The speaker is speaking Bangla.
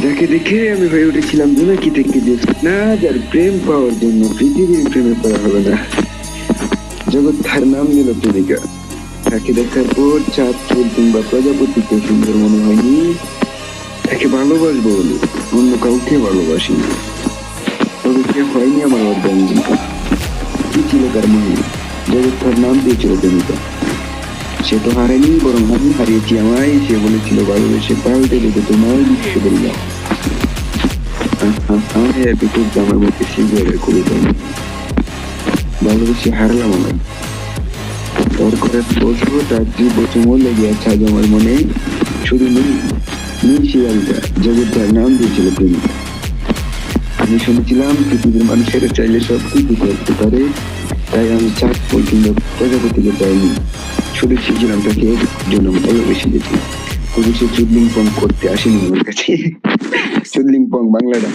যাকে দেখে আমি হয়ে উঠেছিলাম জোনাকি থেকে যে না যার প্রেম পাওয়ার জন্য পৃথিবীর প্রেমে পড়া হবে না। জগৎ তার নাম দিল প্রেমিকা। তাকে দেখার পর চাঁদ ফুল কিংবা প্রজাপতিকে সুন্দর মনে হয়নি। তাকে ভালোবাসবো বলে অন্য কাউকে ভালোবাসিনি। তবে সে হয়নি আমার অর্ধাঙ্গিকা। কি ছিল তার মনে? জগৎ তার নাম দিয়েছিল প্রেমিকা। সে তো হারেনি, বরং আমি হারিয়েছি আমায়। সে বলেছিল ভালোবেসে পাল্টে দেবে তোমার বিশ্ব বললাম। এতটুকু আমার মুখে সিগারেট করে দেয়। ভালোবেসে হারলাম আমায়। তোর করে বসবো তার জীবচমও লেগে আছে আজ আমার মনে। শুধু নেই শিয়ালটা জগৎ তার নাম দিয়েছিল প্রেমিকা। আমি শুনেছিলাম পৃথিবীর মানুষেরা চাইলে সব কিছু করতে পারে, তাই আমি চাঁদ ফুল কিংবা প্রজাপতিকে চাইনি। শুধু শিখছিলাম তাকে জন্য ভালোবেসে গেছি। তবু সে চুদলিং পং করতে আসেনি আমার কাছে। চুদলিং পং বাংলাটা